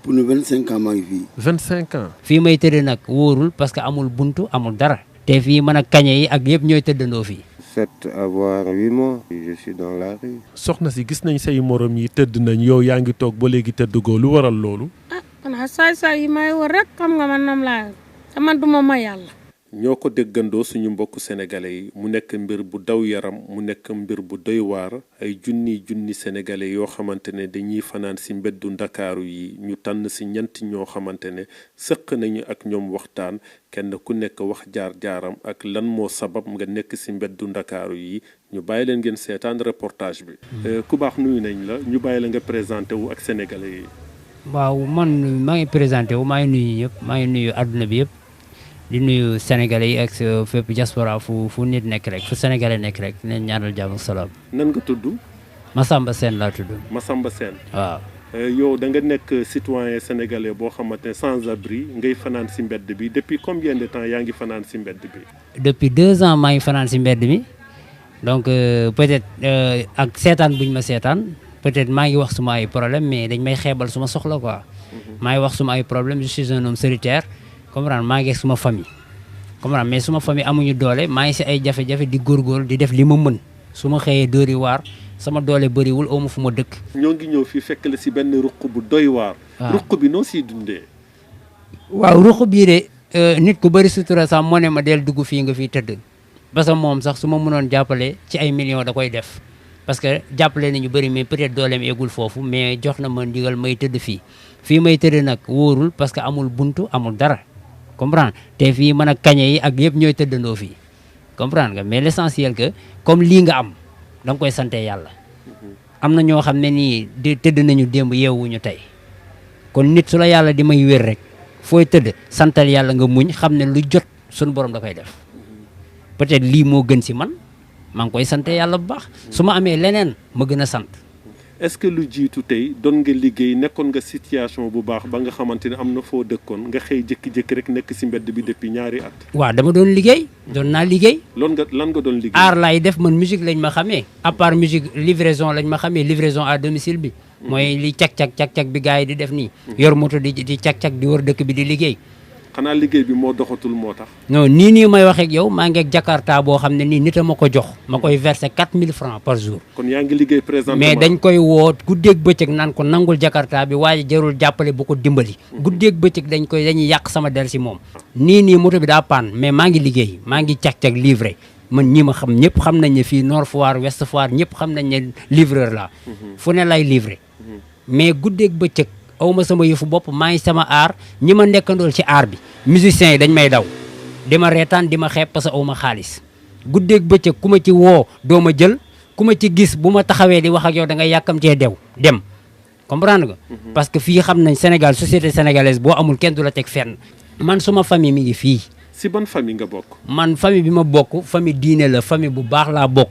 pour nous 25 ans maa ngi fii. 25 ans. fii may tëdd nag wóorul parce que amul buntu amul dara. te fii mën a kañe yi ak yëpp ñooy tëddandoo fii. 7 à voire 8 mois. je suis dans la rue. soxna si gis nañ say morom yi tëdd nañ yow yaa ngi toog ba léegi tëddugoo lu waral loolu. ah xanaa saay-saay yi may wër rek xam nga man nam laa te man duma ma yàlla. ñoo ko déggandoo suñu mbokku sénégalais yi mu nekk mbir bu daw yaram mu nekk mbir bu doy waar ay junni sénégalais yoo xamante ne dañuy fanaan ci mbeddu ndakaaru yi ñu tànn ci ñent ñoo xamante ne sëq nañu ak ñoom waxtaan kenn ku nekk wax jaar-jaaram ak lan moo sabab nga nekk ci mbeddu ndakaaru yi ñu bàyyi leen ngeen seetaan reportage bi. ku baax nuyu nañ la ñu bàyyi la nga présenté wu ak sénégalais yi. waaw man maa ngi présenté wu maa ngi nuyu ñëpp maa ngi nuyu àdduna bi yëpp. di nuyu sénégalais yi ak fépp diaspora fu nit nekk rek fu sénégalais nekk rek leen ñaanal jàmm ak salaam. nan nga tudd. Massamba Sène laa tudd. Massamba Sène. waaw. yow da nga nekk citoyen sénégalais boo xamante ne sans abri ngay fanaan ci mbedd bi depuis combien de temps yaa ngi fanaan ci mbedd bi. depuis 2 ans maa ngi fanaan ci mbedd mi donc peut-être ak seetaan buñ ma seetaan peut-être maa ngi wax suma ay problème mais dañ may xeebal suma soxla quoi. maa ngi wax suma ay problème je suis un homme solitaire. comprendre maa ngi suma famille comprendre mais suma famille amuñu doole maa ngi ci ay jafe-jafe di góorgóorlu di def li ma mën su ma xëyee dóori waar sama doole bëriwul aw ma fu ma dëkk. ñoo ngi ñëw fii fekk la ci benn ruq bu doy waar. ruq bi noo siy dundee. waaw ruq bii de nit ku bëri sutura sax moo ne ma del dugg fii nga fii tëdd parce que moom sax su ma mënoon jàppale ci ay millions da koy def parce que jàppale nañu bëri mais peut-être dooleem eggul foofu mais jox na ma ndigal may tëdd fii may tëdd nag wóorul parce que amul buntu amul dara. comprendre te fii mën a kañe yi ak yëpp ñooy tëddandoo fii comprendre nga mais l'essentiel que comme lii nga am da nga koy sante yàlla am na ñoo xam ne nii di tëdd nañu démb yeewuñu tey kon nit su la yàlla di may wér rek fooy tëdd santal yàlla nga muñ xam ne lu jot suñu borom da koy def peut-être lii moo gën ci man maa ngi koy sante yàlla bu baax su ma amee leneen ma gën a sant. est-ce que lu jiitu tey doon nga liggéey nekkoon nga situation bu baax ba nga xamante ne am na foo dëkkoon nga xëy jékki-jékki rek nekk ci mbedd bi depuis ñaari at. waaw dama doon liggéey doon naa liggéey. lan nga doon liggéey. aar laay def man musique lañ ma xamee à part musique livraison lañ ma xamee livraison à domicile bi. mooy li cag-cag bi gars yi di def nii. yor moto di cag-cag di wër dëkk bi di liggéey. xanaa liggéey bi moo doxatul moo tax. non nii may waxee ak yow maa ngi ak Jakarta boo xam ne nii nit a ma ko jox ma koy verser 4000 francs par jour. kon yaa ngi liggéey présentement mais dañ koy woo guddeeg bëccëg naan ko nangul Jakarta bi waaye jarul jàppale bu ko dimbali. guddeeg bëccëg dañuy yàq sama der ci moom. nii moto bi daa paan mais maa ngi liggéey maa ngi cag-cag livré man ñi ma xam ñëpp xam nañ ne fii Nord Foire Ouest Foire ñëpp xam nañ ne livreur la fu ne lay livré mais guddeeg bëccëg aw ma sama yëfu bopp maa ngi sama aar ñi ma nekkandool ci aar bi musiciens yi dañ may daw di ma reetaan di ma xeeb parce que aw ma xaalis guddeeg bëccëg ku ma ci woo doo ma jël ku ma ci gis bu ma taxawee di wax ak yow da ngay yàkkamtee dem comprendre nga. parce que fii xam nañ Sénégal société sénégalaise boo amul kenn du la teg fenn. man suma famille mi ngi fii. si ban famille nga bokk. man famille bi ma bokk famille diine la famille bu baax laa bokk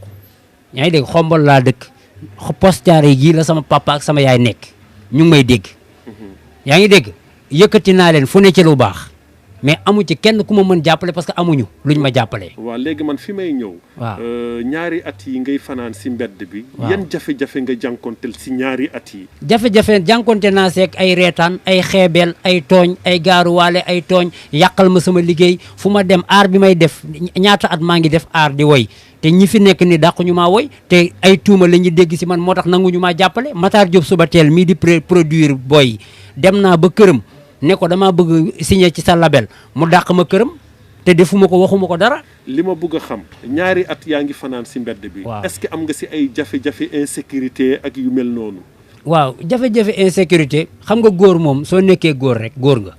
yaa ngi dégg xombal laa dëkk postiaare gii la sama papa ak sama yaay nekk ñu ngi may dégg. yaa ngi dégg yëkkati naa leen fu ne ci lu baax mais amu ci kenn ku ma mën jàppale parce que amuñu luñ ma jàppalee. waaw léegi man fi may ñëw. waaw ñaari at yi ngay fanaan si mbedd bi. waaw yan jafe-jafe nga jànkonteel si ñaari at yi. jafe-jafe jànkonte naa seeg ay reetaan ay xeebeel ay tooñ ay gaaruwaale ay tooñ yàqal ma sama liggéey fu ma dem aar bi may def ñaata at maa ngi def aar di woy te ñi fi nekk ni dàquñu maa woy te ay tuuma la ñu dégg si man moo tax nanguñu maa jàppale Matar Diop suba teel mii di produire boy dem naa ba këram ne ko damaa bëgg signé ci sa label mu dàq ma këram te defuma ko waxuma ko dara. li ma bëgg a xam ñaari at yaa ngi fanaan si mbedd bi. waaw est-ce que am nga si ay jafe-jafe insécurité ak yu mel noonu. waaw jafe-jafe insécurité xam nga góor moom soo nekkee góor rek góor nga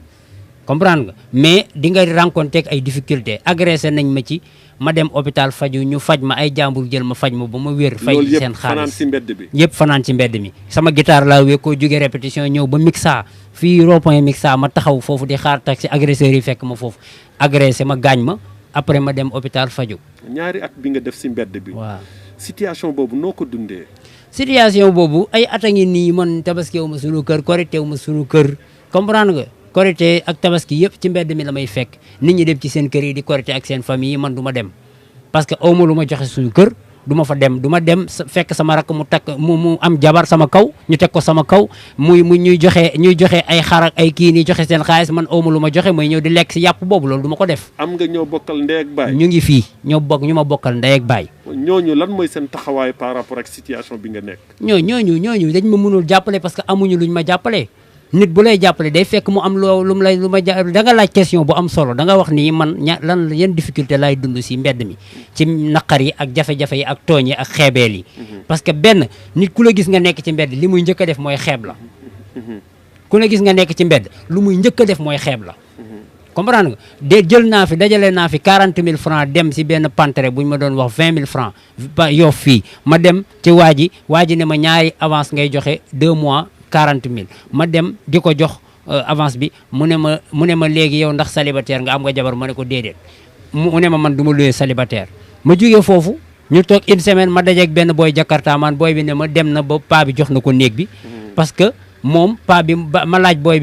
comprendre nga mais di nga rencontrer ay difficultés agressé nañ ma ci ma dem hôpital faju ñu faj ma ay jàmbur jël ma faj ma ba ma wér. fay seen xaalis fanaan si mbedd bi. yëpp fanaan ci mbedd mi. sama guitare laa wee koo jógee répétition ñëw ba Mixa fii rond-point Mixa ma taxaw foofu di xaar taxi agresseurs yi fekk ma foofu agressé ma gaañ ma après ma dem hôpital faju ñaari at bi nga def si mbedd bi. waaw situation boobu noo ko dundee. situation boobu ay at a ngi nii man tabaskeewu ma sunu kër koriteewu ma sunu kër comprendre nga. korité ak tabaski yëpp ci mbedd mi la may fekk nit ñi dem ci seen kër yi di korité ak seen famille yi man du ma dem parce que awma lu ma joxe suñu kër du ma fa dem du ma dem fekk sama rakk mu takk mu am jabar sama kaw ñu teg ko sama kaw ñuy joxe ay xar ak ay kii nii joxe seen xaalis man awma lu ma joxe mooy ñëw di lekk si yàpp boobu loolu du ma ko def. am nga ñoo bokkal ndey ak baay. ñu ngi fii ñu ma bokkal ndey ak baay. ñooñu lan mooy seen taxawaay par rapport ak situation bi nga nekk. ñooñu dañ ma mënul jàppale parce que amuñu luñ ma jàppale. nit bu lay jàppale day fekk mu am lu ma da nga laaj question bu am solo da nga wax ni man yan difficulté laay dund si mbedd mi ci naqar yi ak jafe-jafe yi ak tooñ yi ak xeebeel yi parce que benn nit ku la gis nga nekk ci mbedd li muy njëkk a def mooy xeeb la ku la gis nga nekk ci mbedd lu muy njëkk a def mooy xeeb la comprendre nga dajale naa fi 40 000 francs dem si benn pantere bu ñu ma doon wax 20 000 francs ba Yoff fii ma dem ci waa ji ne ma ñaari avance ngay joxe 2 mois 40 000 ma dem di ko jox avance bi mu ne ma léegi yow ndax célibataire nga am nga jabar ma ne ko déedéet mu ne ma man du ma luyee célibataire ma jógee foofu ñu toog une semaine ma dajeeg benn booy Jakarta man booy bi ne ma dem na ba paa bi jox na ko néeg bi parce que moom paa bi ma laaj booy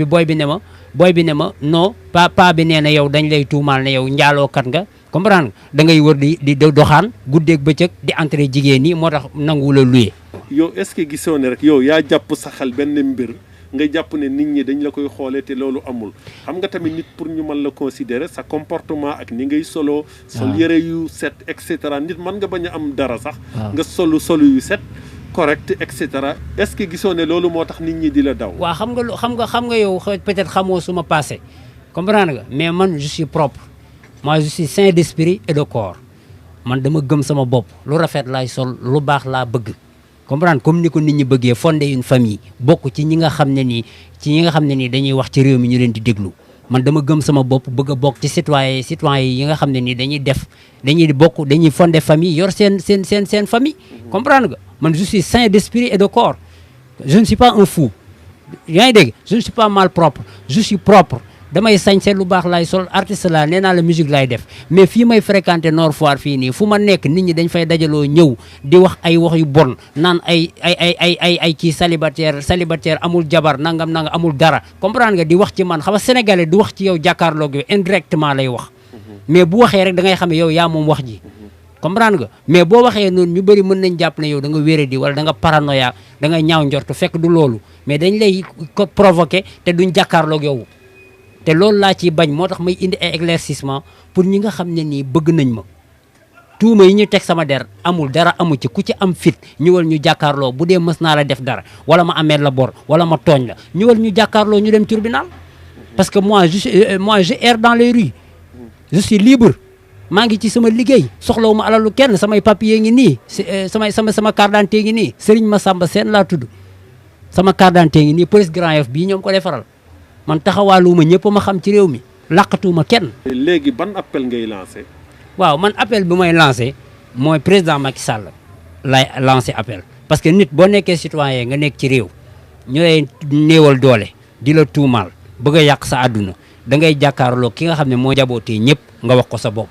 bi ne ma non paa bi nee na yow dañ lay tuumaal ne yow njaalookat nga comprendre da ngay wër di doxaan guddeeg bëccëg di entré jigéen ñi moo tax nangu la luye. yow est-ce que gisoo ne rek yow yaa jàpp sa xel benn mbir nga jàpp ne nit ñi dañ la koy xoolee te loolu amul xam nga tamit nit pour ñu mën la considérer sa comportement ak ni ngay solo sol yëre yu set et cetera nit mën nga bañ a am dara sax nga solu yu set correct et cetera est-ce que gisoo ne loolu moo tax nit ñi di la daw. waaw xam nga yow peut-être xamoo suma passé comprendre nga mais man je suis propre moi je suis sain d'esprit et de corps man dama gëm sama bopp lu rafet laay sol lu baax laa bëgg comprendre comme ni ko nit ñi bëggee fonder une famille bokk ci ñi nga xam ne nii dañuy wax ci réew mi ñu leen di déglu man dama gëm sama bopp bëgg a bokk ci citoyen yi nga xam ne nii dañuy fonder famille yor seen famille comprendre nga man je suis sain d'esprit et de corps je ne suis pas un fou yaa ngi dégg je ne suis pas malpropre je suis propre damay sañse lu baax laay sol artiste la nee naa la musique laay def mais fii may fréquenter Nord Foire fii nii fu ma nekk nit ñi dañ fay dajaloo ñëw di wax ay wax yu bon naan ay kii célibataire amul jabar nangam amul dara comprendre nga di wax ci man xam nga sénégalais du wax ci yow jàkkaarloog yow indirectement lay wax mais bu waxee rek da ngay xam ne yow yaa moom wax ji comprendre nga mais boo waxee noonu ñu bëri mën nañ jàpp ne yow da nga wéradi wala da nga paranoïa da nga ñaaw njortu fekk du loolu mais dañ lay ko provoquer te duñ jàkkaarloog yow te loolu laa ciy bañ moo tax may indi ay éclaircissement pour ñi nga xam ne nii bëgg nañ ma tuuma yi ñu teg sama der amul dara amu ci ku ci am fit ñëwal ñu jàkkaarloo bu dee mës naa la def dara wala ma amee la bor wala ma tooñ la ñëwal ñu jàkkaarloo ñu dem tribunal parce que moi je erre dans les rues je suis libre maa ngi ci sama liggéey soxlawu ma alalu kenn samay papier ngi nii sama carte d'identité ngi nii Serigne Massamba Sène laa tudd sama carte d'identité ngi nii police Grand Yoff bii ñoom ko defaral man taxawaaluwuma ñëpp ma xam ci réew mi laqatuuma kenn. léegi ban appel ngay lancé. waaw man appel bi may lancé mooy président Macky Sall lay lancé appel parce que nit boo nekkee citoyen nga nekk ci réew ñu lay néewal doole di la tuumaal bëgg a yàq sa àdduna da ngay jàkkaarloo ki nga xam ne moo jabootee ñëpp nga wax ko sa bopp.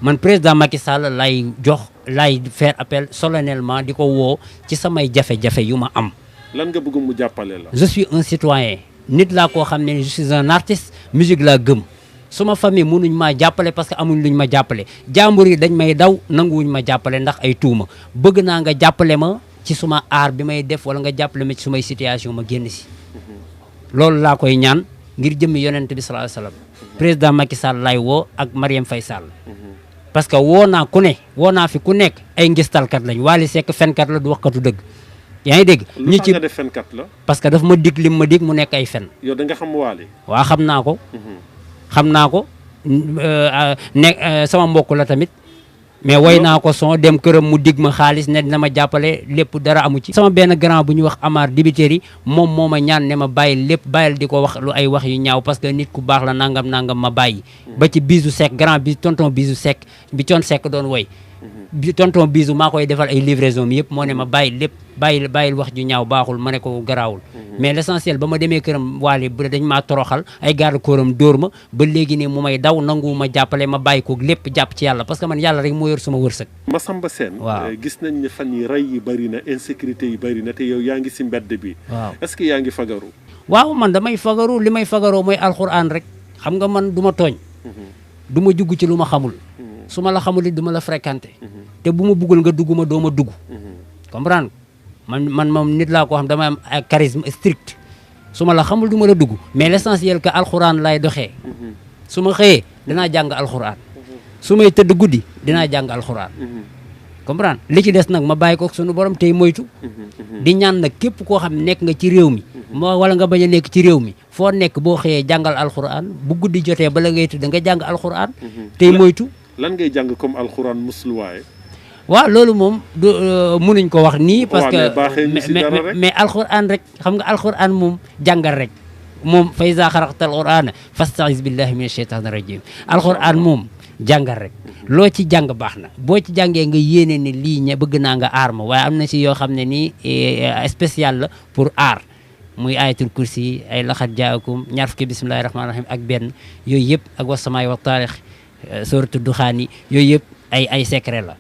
man président Macky Sall lay faire appel solennellement di ko woo ci samay jafe-jafe yu ma am. lan nga bëgg mu jàppale la. je suis un citoyen. nit laa koo xam ne je suis un artiste musique laa gëm suma famille mënuñ maa jàppale parce que amuñ luñ ma jàppale jàmbur yi dañ may daw nanguwuñ ma jàppale ndax ay tuuma bëgg naa nga jàppale ma ci suma art bi may def wala nga jàppale ma ci sumay situation ma génn si loolu laa koy ñaan ngir jëmmi yonent bi sallallahu alayhi wasallam président Macky Sall lay woo ak Marième Faye Sall parce que woo naa fi ku nekk ay ngistalkat lañ Wally Seck fenkat la du waxkatu dëgg yaa ngi dégg lu tax nga def fenkat la. parce que daf ma dig lim ma dig mu nekk ay fen. yow da nga xam Wally. waaw xam naa ko sama mbokk la tamit mais way naa ko son dem këram mu dig ma xaalis ne dina ma jàppale lépp dara amu ci. sama benn grand bu ñuy wax Amar Dibiteri moom moo ma ñaan ne ma bàyyi lépp bàyyil di ko wax lu ay wax yu ñaaw parce que nit ku baax la nangam ma bàyyi. ba ci Bisou Seck grand bi tonton Bisou Seck bi Thione Seck doon woy bi tonton Bisou maa koy defal ay livraison mi yëpp moo ne ma bàyyi lépp bàyyil wax ju ñaaw baaxul ma ne ko garaawul mais l'essentiel ba ma demee këram Wally bu dañ maa toroxal ay garde kooram dóor ma ba léegi nii mu may daw nangu ma jàppale ma bàyyi ko lépp jàpp ci yàlla parce que man yàlla rek moo yor sama wërsëg. Massamba Sène. waaw gis nañ ne fan yi rey yi bëri na insécurité yi bëri na te yow yaa ngi si mbedd bi. waaw est-ce que yaa ngi fagaru. waaw man damay fagaru li may fagaroo mooy alxuraan rek xam nga man du ma tooñ. du ma jugg ci lu ma xamul. su ma la xamul it du ma la fréquenté te bu ma bëggul nga dugg ma doo ma dugg comprendre man moom nit laa koo xam dama am ay charisme strict su ma la xamul du ma la dugg mais l'essentiel que alxuraan lay doxee su ma xëyee dinaa jàng alxuraan su may tëdd guddi dinaa jàng alxuraan comprendre li ci des nag ma bàyyi ko sunu borom tey moytu di ñaan nag képp koo xam nekk nga ci réew mi moo wala nga bañ a nekk ci réew mi foo nekk boo xëyee jàngal alxuraan bu guddi jotee bala ngay tëdd nga jàng alxuraan tey moytu lan ngay jàng comme alxuraan musluwaay waaw loolu moom du mënuñ ko wax nii parce que rek mais alxuraan rek xam nga alxuraan moom jàngal rek moom fa iza xaraqtal qur'aana fasta'iz billahi minash shaytaanir rajiim alxuraan moom jàngal rek loo ci jàng baax na boo ci jàngee nga yéene ne lii ña bëgg naa nga aar ma waaye am na si yoo xam ne nii spécial la pour aar muy ayatul kursi ay laxat jaakum ñaar fukki bismillahi rahmaani rahim ak benn yooyu yëpp ak wasamaay wa taarix suratu duxaan yi yooyu yëpp ay secret la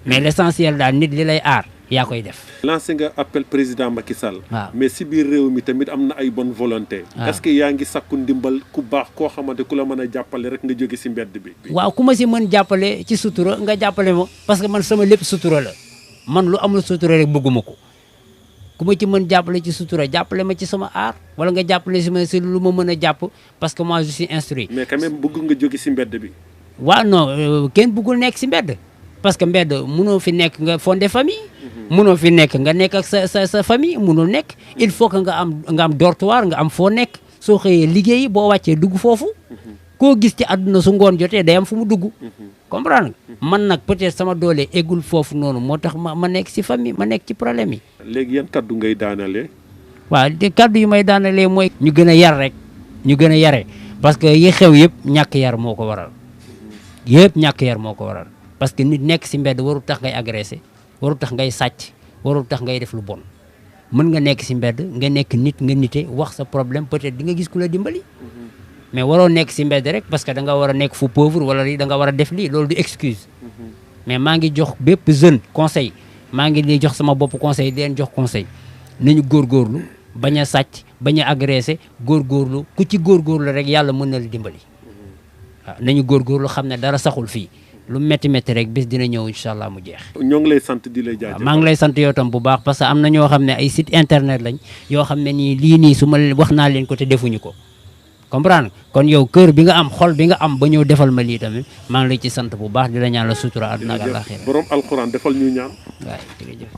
mais l'essentiel daal nit li lay aar yaa koy def. lancé nga appel président Macky Sall. waaw mais si biir réew mi tamit am na ay bonne volonté. est-ce que yaa ngi sakku ndimbal ku baax koo xamante ku la mën a jàppale rek nga jóge si mbedd bi. waaw ku ma si mën jàppale ci sutura nga jàppale ma parce que man sama lépp sutura la man lu amul sutura rek bëgguma ko ku ma ci mën jàppale ci sutura jàppale ma ci sama aar wala nga jàppale si ma si lu ma mën a jàpp parce que moi je suis instruit. mais quand même bëgg nga jóge si mbedd bi. waaw non kenn bëggul nekk si mbedd. parce que mbedd mënoo fi nekk nga fondé famille mënoo fi nekk nga nekk ak sa famille mënul nekk il faut que nga am dortoir nga am foo nekk soo xëyee liggéeyi boo wàccee dugg foofu koo gis ci àdduna su ngoon jotee day am fu mu dugg comprendre nga man nag peut-être sama doole eggul foofu noonu moo tax ma nekk si famille ma nekk ci problème yi. léegi yan kaddu ngay daanalee. waaw te kaddu yi may daanalee mooy. ñu gën a yar rek ñu gën a yare parce que yi xew yëpp ñàkk yar moo ko waral yëpp ñàkk yar moo ko waral. parce que nit nekk si mbedd warul tax ngay agressé warul tax ngay sàcc warul tax ngay def lu bon mën nga nekk si mbedd nga nekk nit nga nite wax sa problème peut-être di nga gis ku la dimbali mais waroo nekk si mbedd rek parce que da nga war a nekk fu pauvre wala da nga war a def lii loolu du excuse mais maa ngi jox bépp jeune conseil maa ngi di jox sama bopp conseil di leen jox conseil nañu góorgóorlu bañ a sàcc bañ a agressé góorgóorlu ku ci góorgóorlu rek yàlla mën na la dimbali waaw nañu góorgóorlu xam ne dara saxul fii lu métti rek bés dina ñëw incha allah mu jeex. ñoo ngi lay sant di lay jaajëfal. maa ngi lay sant yow tam bu baax parce que am na ñoo xam ne ay site internet lañ yoo xam ne nii lii nii su ma wax naa leen ko te defuñu ko comprendre kon yow kër bi nga am xol bi nga am ba ñëw defal ma lii tamit maa ngi lay ci sant bu baax di la ñaan la sutura àdduna ak àllaaxira. borom alxuraan defal ñu ñaan. waaw jërëjëf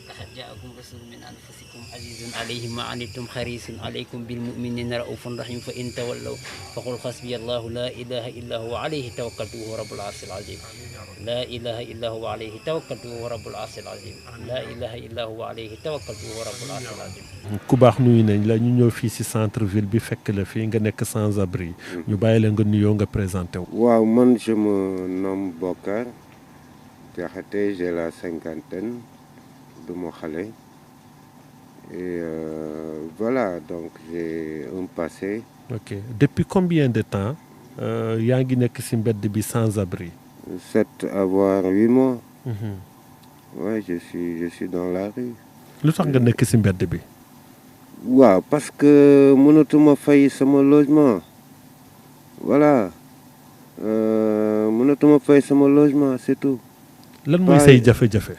laqad jaakum rasulun min anfusikum azizun alayhi ma anittum harisun alaykum bil mu'minina raufun rahim fa in tawallaw faqul hasbiya allahu la ilaha illa huwa alayhi tawakkaltu wa huwa rabbul arshil azim la ilaha illa huwa alayhi tawakkaltu wa huwa rabbul arshil azim la ilaha illa huwa alayhi tawakkaltu wa huwa rabbul arshil azim. ku baax nuyu nañ la ñu ñëw fii si centre ville bi fekk la fii nga nekk sans abri ñu bàyyi la nga nuyoo nga présenté wu. waaw man je me nomme Bokar Diakhaté, j'ai la cinquantaine du ma xale et voilà donc j'ai un passé. ok depuis combien de temps yaa ngi nekk si mbedd bi sans abri. 7 à voire 8 mois. Ouais, je suis dans la rue. lu tax nga nekk si mbedd bi. waaw parce que mënatuma fay sama logement voilà mënatuma fay sama logement c'est tout. lan mooy say jafe-jafe.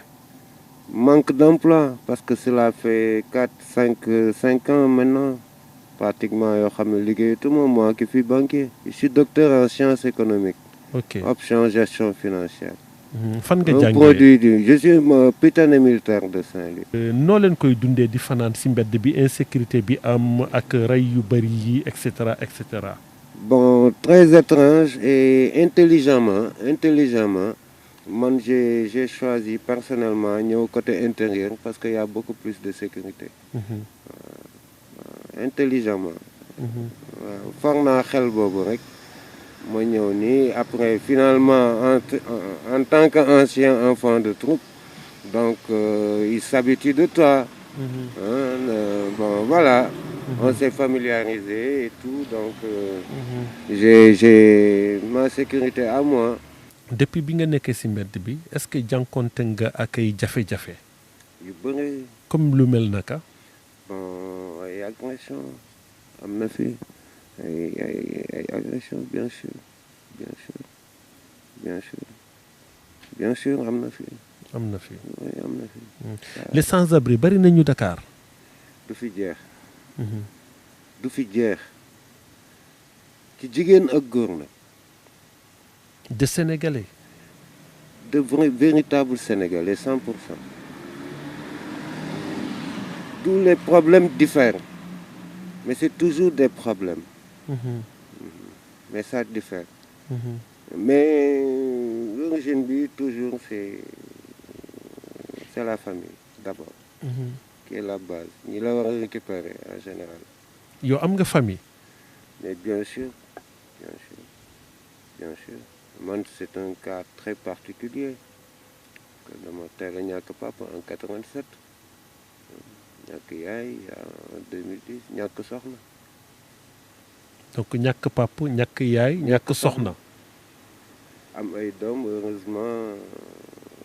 manque d'emploi parce que cela fait 5 ans maintenant pratiquement yoo xam ne liggéeyatuma moi qui suis banquier. Je suis docteur en sciences économiques. ok option gestion financière. fan nga un jàngee produit je suis prytanée militaire de Saint-Louis. noo leen koy dundee di fanaan si mbedd bi insécurité bi am ak rey yu bëri yi et cetera et cetera. Bon, très étrange et intelligemment man j'ai choisi personnellement ñëw côté intérieur parce qu'il y a beaucoup plus de sécurité. Intelligemment. waaw foog naa xel boobu rek ma ñëw nii après finalement en tant qu'ancien enfant de troupe donc il s'habitue de toi. Bon voilà. On s'est familiarisé et tout donc j'ai ma sécurité à moi. depuis bi nga nekkee si mbedd bi est-ce que jànkonte nga ak ay jafe-jafe. yu bëri. comme lu mel naka. bon ay agression am na fi ay agression bien sûr bien sûr am na fi. am na fi. oui am na fi. les sans-abri bari nañu Dakar. du fi jeex. du fi jeex ci jigéen ak góor nag. de Sénégalais. de véritables Sénégalais 100%. Tous les problèmes diffèrent mais c'est toujours des problèmes. Mais ça diffère. Mais l'origine bi toujours c'est la famille d'abord. Qui est la base ñi la war a récupérer en général. yow am nga famille. Mais bien sûr man c'est un cas très particulier que dama teel a ñàkk papa en 87 ñàkk yaay en 2010 ñàkk soxna. donc ñàkk papa ñàkk yaay ñàkk soxna. am ay doom heureusement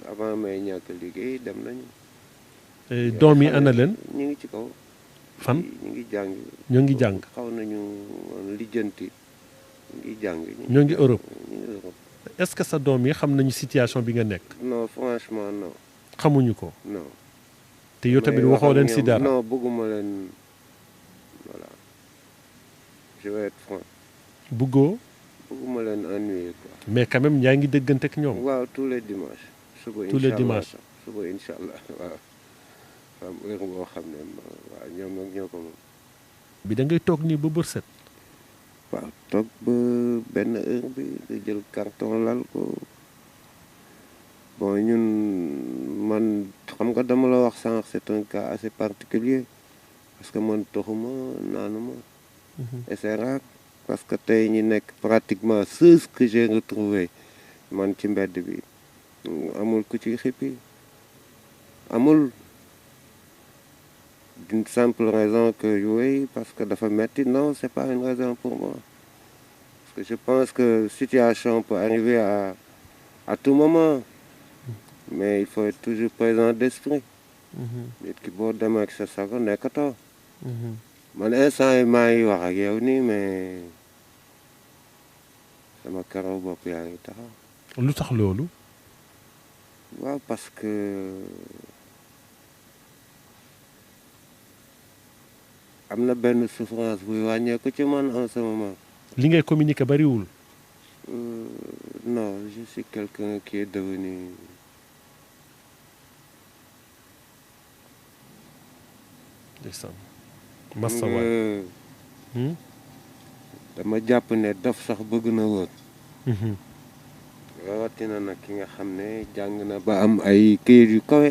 avant may ñàkk liggéey dem nañu. doom yi ana leen. ñu ngi ci kaw. fan ñu ngi jàng. ñoo ngi jàng. xaw nañu lijjanti ñu ngi jàng. ñoo ngi Europe. ñu ngi Europe. est-ce que sa doom yi xam nañu situation bi nga nekk. non franchement non. xamuñu ko. non. te yow tamit waxoo leen si dara. non bëgguma leen voilà je vais être franc. bëggoo. bëgguma leen ennuyer quoi. mais quand même yaa ngi dëggante ak ñoom. waaw tous les dimanches. suba tous les dimanches. suba incha allah waaw. am heure boo xam ne waaw ñoom nag ñoo ko moom. bi da ngay toog nii ba bër set. waaw toog ba benn heure bi nga jël carton lal ko bon ñun man xam nga dama la wax sànq c'est un cas assez particulier parce que man toxuma naanuma. Et c'est rare parce que tey ñi nekk pratiquement ceux que j'ai retrouvé man ci mbedd bi amul ku ci xippi amul. D'une simple raison que oui parce que dafa metti non c'est pas une raison pour moi parce que je pense que situation peut arriver à tout moment mais il faut être toujours présent d'esprit. nit ki boo demee ak sa sago nekkatoo. man instant yi maa ngi wax ak yow nii mais sama karaw bopp yaa ngi taxaw. lu tax loolu. waaw parce que am na benn souffrance buy wàññeeku ci man en ce moment. li ngay communiquer bariwul. non je suis quelqu'un qui est devenu ndeysaan massa waay. dama jàpp ne dof sax bëgg na wóor. rawatina nag ki nga xam ne jàng na ba am ay këyit yu kawe.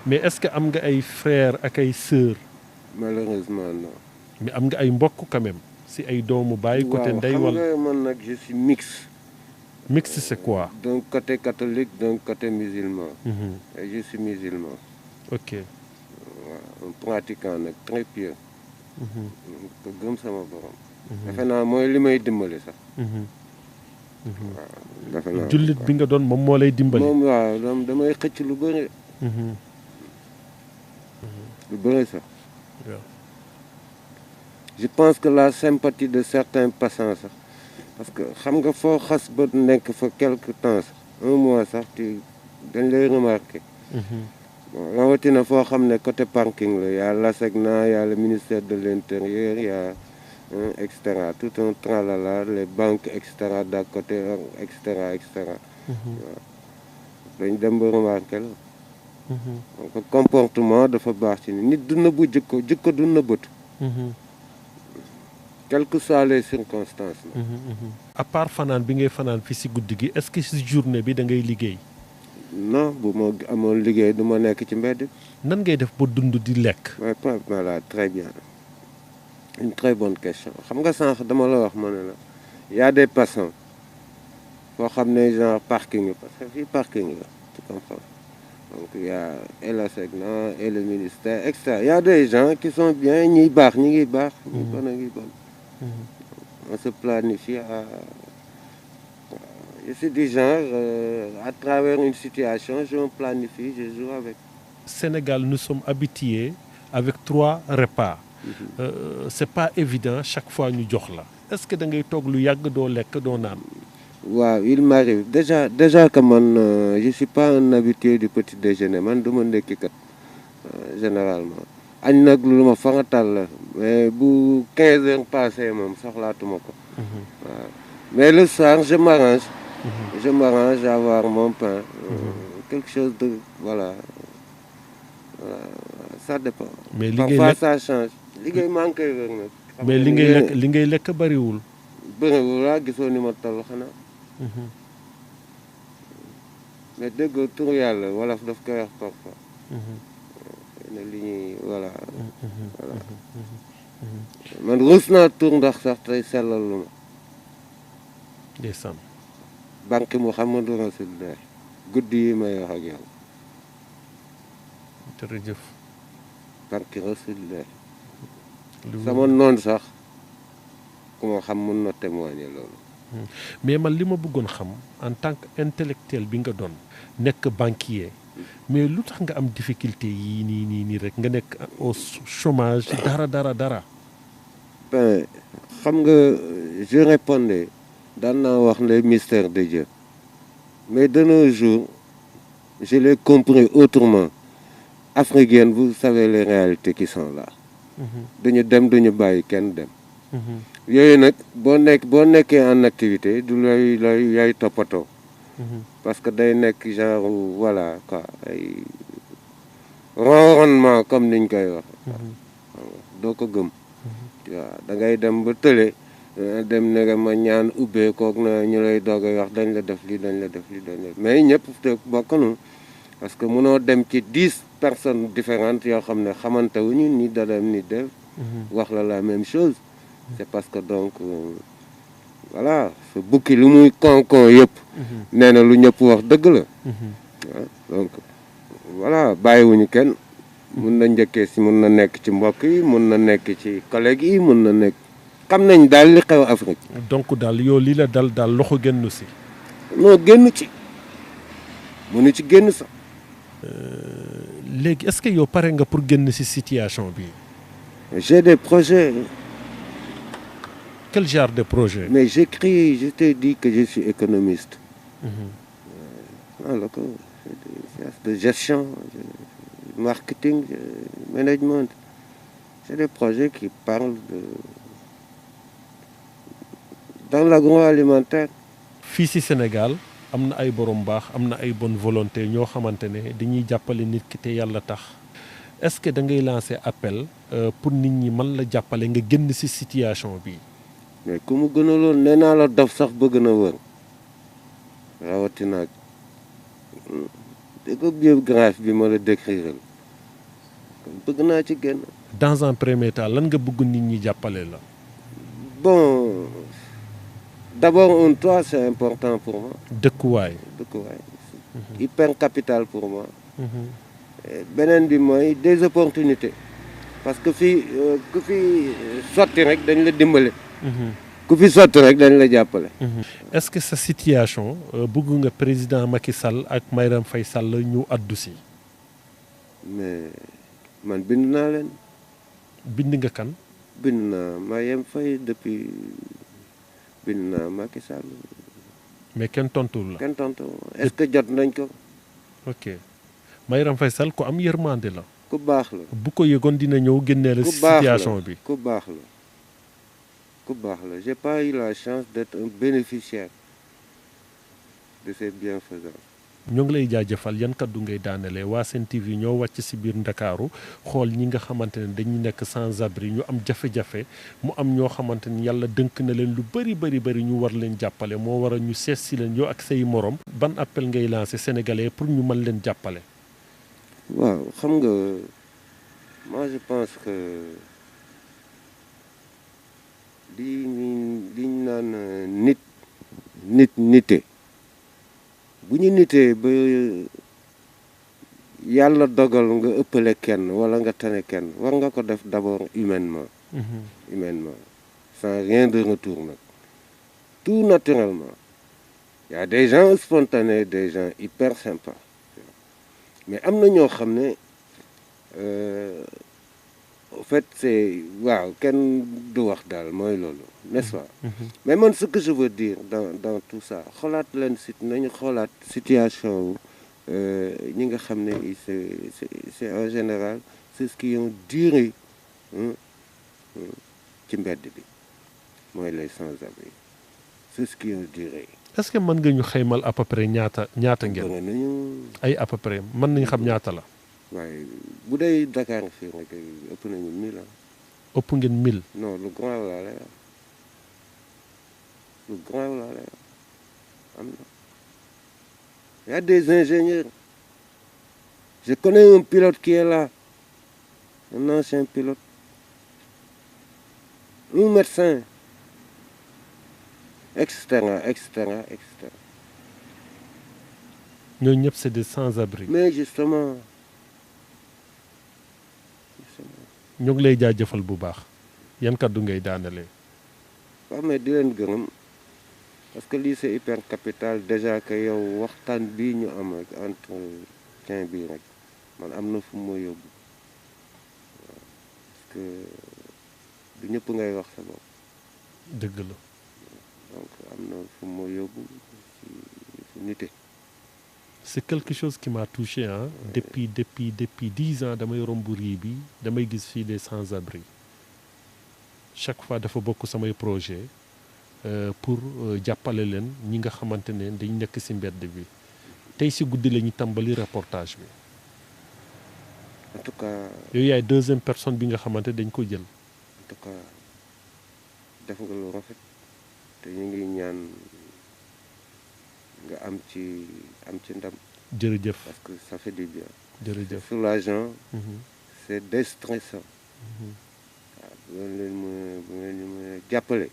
mais est-ce que am nga ay frères ak ay sœurs. malheureusement non. mais am nga ay mbokk quand même si ay doomu baay côté ndey wala. waaw xam nga man nag je suis mixte. mixte c'est quoi. d'un côté catholique d'un côté musulman. Et je suis musulman. ok. waaw un pratiquant nag très pieux. ko gëm sama borom. defe naa mooy li may dimbali sax. waaw defe naa jullit bi nga doon moom moo lay dimbali. moom waaw damay xëcc lu bëri. lu bëri sax. je pense que la sympathie de certains passants sax parce que xam nga foo xas ba nekk fa quelque temps sax un mois sax dañ lay remarqué. bon rawatina foo xam ne côté parking la y a l'ASECNA y a le ministère de l'intérieur y a et cetera tout un tralala les banques et cetera d'à côté et cetera et cetera. waaw dañ dem ba remarqué la. donc comportement dafa baax ci nit du nëbbu jikko du nëbbatu. quelles que soient les circonstances. à part fanaan bi ngay fanaan fii si guddi gi est-ce que si journée bi da ngay liggéey. non bu ma amoon liggéey du ma nekk ci mbedd. nan ngay def ba dund di lekk. voilà très bien une très bonne question xam nga sànq dama la wax ma ne la y a des passants foo xam ne genre parking parce que fii parking la tu comprends donc y a et la SECNA et le ministère et cetera y a des gens qui sont bien ñiy baax ñi ngi baax. ñi bon a ngi bon. on se planifie je suis du genre à travers une situation je me planifie je joue avec. Sénégal nous sommes habitués avec 3 repas. C'est pas évident chaque fois ñu jox la. est-ce que da ngay toog lu yàgg doo lekk doo naan. waaw il m'arrive déjà que man je suis pas un habitué du petit déjeuner man du ma ndekki kat généralement añ nag lu ma faratal la mais bu 15 heures passé moom soxlaatuma ko waaw mais le soir je m'arrange à avoir mon pain quelque chose de voilà ça dépend mais li ngay parfois lekk ça change liggéey maa ngi koy wér nag mais li ngay lekk bariwul. bëriwul laa gisoo ni ma toll xanaa mais dégg tur yàlla wolof daf koy wax parfois ne li ñuy voilà man ruus naa tur ndax sax tey sellal lu ma ndeysaan. banque Muhammadu Rasulullah guddi yi may wax ak yow jërëjëf. banque Rasulullah sama noon sax ku ma xam mun na témoigner loolu mais man li ma bëggoon xam en tant que intellectuel bi nga doon nekk banquier mais lu tax nga am difficulté yii nii rek nga nekk au chômage dara. ben xam nga je répondais daan naa wax les mystères de Dieu mais de nos jours je l'ai compris autrement africaine vous savez les réalités qui sont là duñu dem duñu bàyyi kenn dem yooyu nag boo nekkee en activité du lay toppatoo parce que day nekk genre voilà quoi ay ronronnement comme niñ koy wax doo ko gëm waaw da ngay dem ba tële dem ne ma ñaan ubbee kook na ñu lay doog a wax dañ la def lii mais ñëpp te bokkanu parce que mënoo dem ci 10 personnes différentes yoo xam ne xamante wuñu ni dadam ni def wax la même chose c'est parce que donc voilà sa bukki lu muy konkon yëpp nee na lu ñëpp wax dëgg la waaw donc voilà bàyyiwuñu kenn mun na njëkkee si mun na nekk ci mbokk yi mun na nekk ci collègues yi mun na nekk xam nañ daal li xew Afrique donc daal yow li la dal daal loxo génn si. non génn ci mënu ci génn sax léegi est-ce que yow pare nga pour génn si situation bi. j'ai des projets. Quel genre de projet? Mais j'écris, je t'ai dit que je suis économiste. Alors, de gestion, de marketing, de management. C'est des projets qui parlent dans l'agroalimentaire. Fii ci Sénégal am na ay borom baax am na ay bonne volonté ñoo xamante ne dañuy jàppale nit ki te yàlla tax est-ce que da ngay lancer appel pour nit ñi mën la jàppale nga génn ci situation bi. mais ku mu gënaloon nee naa la dof sax bëgg na wër rawatina ak ko biographie bi ma la décrire bëgg naa ci génn. dans un premier temps lan nga bëgg nit ñi jàppale la. bon d'abord un toit c'est important pour moi. dëkkuwaay. hyper capital pour moi. beneen bi mooy des opportunités parce que fii ku fi sotti rek dañ la dimbale. ku fi sotti rek dañ la jàppale. est-ce que sa situation bëgg nga président Macky Sall ak Marième Faye Sall ñu addu si. mais man bind naa leen. bind nga kan. bind naa Marième Faye depuis bind naa Macky Sall. mais kenn tontuwul la. kenn tontuwul est-ce que jot nañ ko. ok Marième Faye Sall ku am yërmande la. ku baax la. bu ko yëgoon dina ñëw génnee la situation bi. ku baax la. ku baax la j'ai pas eu la chance d'être un bénéficiaire de ces bienfaisances. ñoo ngi lay jaajëfal yan kaddu ngay daanelee waa Sen TV ñoo wàcc ci biir Ndakaaru xool ñi nga xamante ne dañuy nekk sans abri ñu am jafe-jafe mu am ñoo xamante ni yàlla dënk na leen lu bari ñu war leen jàppale moo war a ñu sees si leen yow ak say morom. ban appel ngay lancer sénégalais pour ñu mën leen jàppale. waaw xam nga moi je pense que liñ naan nite bu ñu nitee ba yàlla dogal nga ëppale kenn wala nga tane kenn war nga ko def d'abord humainement. humainement sans rien de retour nag tout naturellement. Il y a des gens spontanés des gens hyper sympas mais am na ñoo xam ne en fait c'est waaw kenn du wax daal mooy loolu n'est-ce pas. Mais man ce que je veux dire dans tout ça xoolaat leen nañu xoolaat situation ñi nga xam ne c'est en général c'est ce qui ont duré ci mbedd bi mooy les sans-abri c'est ce qui ont duré. est-ce que mën nga ñu xaymal à peu près ñaata ngeen. bëgg nañu ay à peu près mën nañu xam ñaata la. waaye bu dee Dakar fii nag ëpp nañu 1000 ans. ëpp ngeen 1000. non lu grand laa lay wax lu grand laa lay wax am na. y a des ingénieurs. Je connais un pilote qui est là, un ancien pilote, un médecin, etc. ñooñu ñëpp c'est des sans-abri. Mais justement. ñu ngi lay jaajëfal bu baax yan kàddu ngay daanelee. waaw mais di leen gërëm parce que lii c'est hyper capital déjà que yow waxtaan bii ñu am rek entretien bii rek man am na fu ma yóbbu parce que du ñëpp ngay wax sa bopp. dëgg la. donc am na fu ma yóbbu ci nite. c'est quelque chose qui m'a touché ah. depuis 10 ans damay romb rii bi damay gis fii des sans-abri chaque fois dafa bokk samay projet pour jàppale leen ñi nga xamante ne dañ nekk ci mbedd bi tey ci guddi la ñu tàmbali reportage bi. en tout cas. yow yaay deuxième personne bi nga xamante dañ ko jël. en tout cas def nga lu rafet te ñu ngi ñaan nga am ci ndam. jërëjëf parce que ça fait du bien. jërëjëf c'est soulageant. c'est déstressant. waaw bu ngeen ñu mën a jàppale.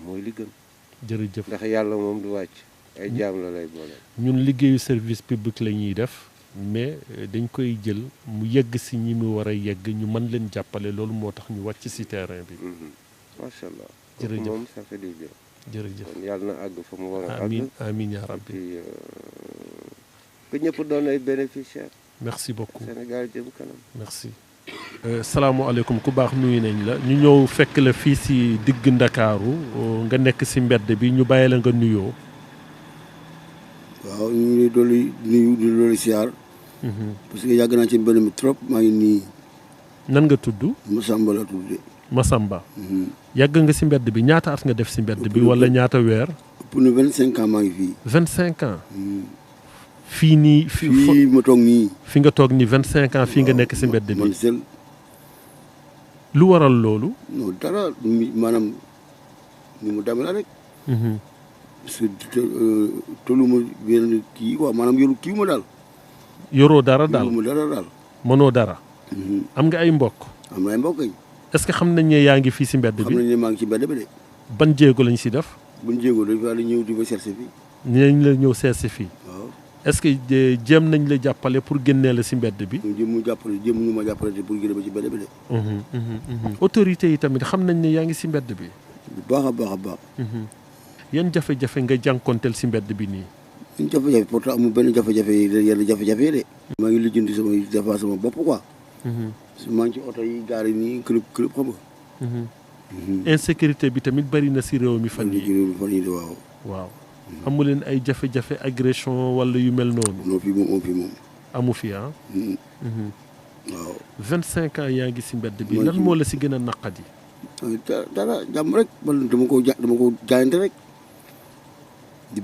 mooy li gën. jërëjëf ndax yàlla moom du wàcc ay jaam la lay boole. ñun liggéeyu service public la ñuy def mais dañ koy jël mu yegg ci ñi mu war a yegg ñu mën leen jàppale loolu moo tax ñu wàcc ci terrain bi. macha allah. jërëjëf moom ça fait du bien. jërëjëf kon yàlla na àgg fa mu war a àgg. amiin amiin yaa rabbi. que ñëpp doon ay bénéficiaires. merci beaucoup Sénégal jëm kanam. merci. salaamaaleykum ku baax nuyu nañ la ñu ñëw fekk la fii ci digg Ndakaaru nga nekk ci mbedd bi ñu bàyyi la nga nuyoo. waaw ñu ngi dolli nuyu di dolli siyaar. parce que yàgg naa ci mbedd mi trop maa ngi nii. nan nga tudd. Masamba la tudd. Masamba. yàgg nga ci mbedd bi ñaata at nga def ci mbedd bi walla ñaata weer. ëpp na 25 ans maa ngi fii. 25 ans. fii nii fii ma toog nii. fi nga toog nii 25 ans fii nga nekk ci mbedd bi. man sel. lu waral loolu. non dara maanaam ni mu demee la rek. parce que tollu ma benn kii quoi maanaam yoru kii ma daal. yoroo dara daal yoru ma dara daal. mënoo dara. am nga ay mbokk. am na ay mbokk yi. est-ce que xam nañ ne yaa ngi fii ci mbedd bi. xam nañ ne maa ngi ci mbedd bi de. ban jéego lañ ci def. buñ jéego dañ fa ñëw di ma chercher fii. dinañ la ñëw seet si fii. waaw. est-ce que jéem nañ la jàppale pour génnee la ci mbedd bi. jéem ñu ma jàppale pour génne ma ci mbedd bi de. autorités yi tamit xam nañ ne yaa ngi ci mbedd bi. bu baax a baax a baax. yan jafe-jafe nga jànkonteel ci mbedd bi nii. yan jafe-jafe pourtant amul benn jafe-jafe yi yenn jafe-jafe yi de. maa ngi lijjanti sama bopp quoi. maa ngi ci oto yi gaar yi nii kërëb xam nga. insécurité bi tamit bari na ci réew mi fan yi waaw. waaw. amu leen ay jafe-jafe agression walla yu mel noonu. non fii moom amu fi ah. waaw. 25 ans yaa ngi ci mbedd bi lan moo la ci gën a naqadi. dara jàmm rek man dama ko jaayante rek di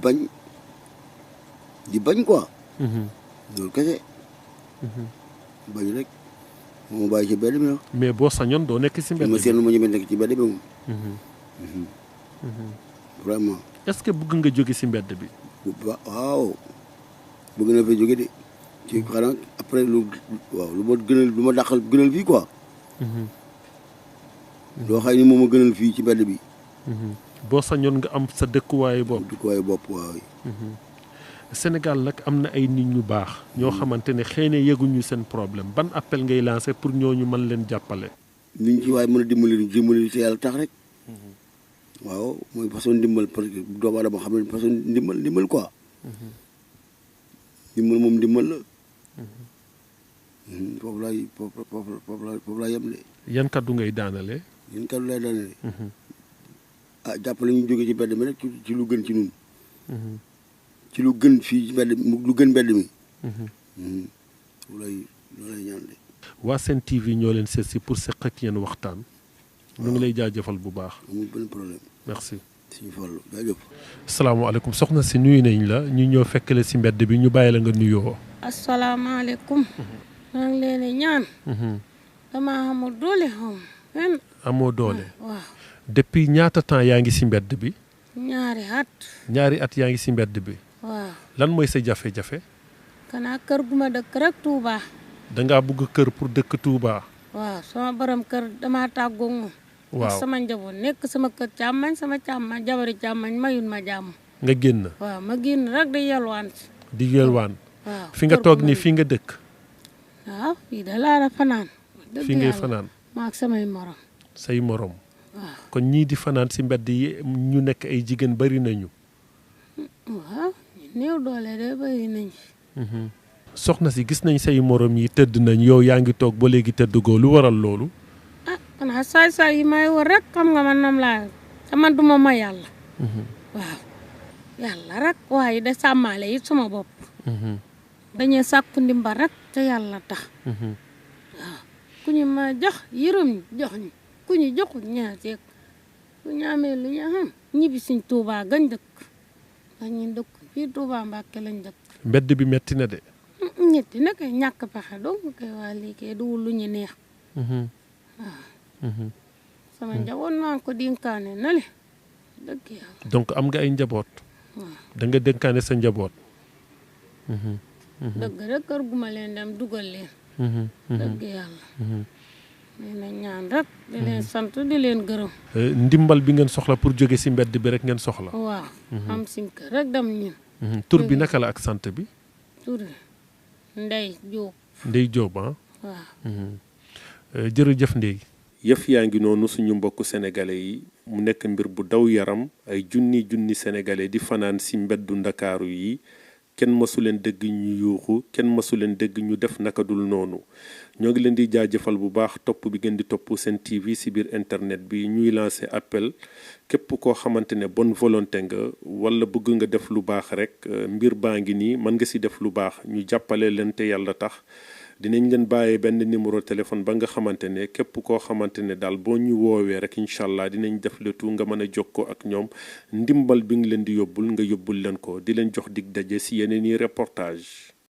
bañ quoi. loolu kese. bañ rek moo bàyyi ci mbedd mi. mais boo sañoon doo nekk ci mbedd bi. ma seen ma ñëwee nekk ci mbedd bi moom. vraiment. est-ce que bëgg nga jóge ci mbedd bi. waaw bëgg na fay jóge de ci xanaa après lu ma dàqal gënal fii quoi. loo xam ni moom a gënal fii ci mbedd bi. boo sañoon nga am sa dëkkuwaayu bopp. waaw. Sénégal nag am na ay nit ñu baax. ñoo xamante ne xëy na yëguñu seen problème ban appel ngay lancer pour ñooñu mën leen jàppale. niñ ci waaye mën a dimbali te yàlla tax rek. waaw mooy façon ndimbal parce que doomu aadama xam ne façon ndimbal quoi. ndimbal moom ndimbal la. foofu laay yem de. yan kaddu ngay daanale. ah jàppale ñu jógee ci mbedd mi rek ci lu gën ci ñun. ci lu gën fii ci mbedd lu gën mbedd mi. loolay ñaan de. waa Sen TV ñoo leen seet si pour seq ak yéen waxtaan. ñu ngi lay jaajëfal bu baax. amul benn problème. merci. suñu Fallu jaajëf. asalaamaaleykum soxna si nuyu nañ la ñu ñëw fekk la si mbedd bi ñu bàyyi la nga nuyoo. asalaamaaleykum. maa ngi leen di ñaan. damaa amul doole xam. amoo doole. waaw. depuis ñaata temps yaa ngi si mbedd bi. ñaari at. ñaari at yaa ngi si mbedd bi. waaw. lan mooy sa jafe-jafe. kanaa kër gu ma dëkk rek Touba. dangaa bugg kër pour dëkk Touba. waaw sama borom kër damaa tàggoo moom. waaw sama njaboot nekk sama kër càmmañ sama càmmañ jabari càmmañ mayun ma jàmm. nga génn. waaw ma génn rek di yalwaan si. di yelwaan. waaw fi nga toog nii fii nga dëkk. waaw fii da laa la fanaan. fi ngay fanaan. maa ak samay morom. say morom. waaw kon ñii di fanaan si mbedd yi ñu nekk ay jigéen bari nañu. waaw néew doole de bari nañ. soxna si gis nañ say morom yi tëdd nañ yow yaa ngi toog ba léegi tëdd goo lu waral loolu. ah xanaa saay-saay yi may wër rek xam nga man nam laa te man duma ma yàlla. waaw yàlla rek waaye de sàmmaale it sama bopp. dañuy sàkku ndimbal rek te yàlla tax. waaw ku ñu ma jox yërëm ñu jox ñu ku ñu joxul ñaar ceeg ku ñu amee lu ñu xam ñibbi suñ Tuubaa gañ dëkk ndax ñun dëkk fii Tuubaa Mbàkke lañ dëkk. mbedd bi metti na de. ñetti nag ñàkk pexe donc kay waa lii kay duwul lu ñu neex. waaw. sama njaboot maa ngi ko dénkaane na le dëgg yàlla. donc am nga ay njaboot. da nga dénkaane sa njaboot. dëgg rek kër gu ma leen dem dugal leen. dëgg yàlla. nee na ñaan rek di leen sant di leen gërëm. ndimbal bi ngeen soxla pour jóge si mbedd bi rek ngeen soxla. waaw am siñ kër rek dem ñun. tur bi naka la ak sant bi. tur Ndey Jóob. Ndey Jóob ah. waaw. jërëjëf Ndey. yëf yaa ngi noonu suñu mbokk sénégalais yi mu nekk mbir bu daw yaram ay junni sénégalais di fanaan si mbeddu ndakaaru yi kenn mësu leen dégg ñu yuuxu kenn mësu leen dégg ñu def naka dul noonu ñoo ngi leen di jaajëfal bu baax topp bi ngeen di topp Sen TV si biir internet bi ñuy lancer appel képp koo xamante ne bonne volonté nga wala bëgg nga def lu baax rek mbir baa ngi nii mën nga si def lu baax ñu jàppale leen te yàlla tax dinañ leen bàyyee benn numéro téléphone ba nga xamante ne képp koo xamante ne daal boo ñu woowee rek incha allah dinañ def le tout nga mën a jokkoo ak ñoom ndimbal bi nga leen di yóbbul nga yóbbul leen ko di leen jox dig daje si yeneen i reportage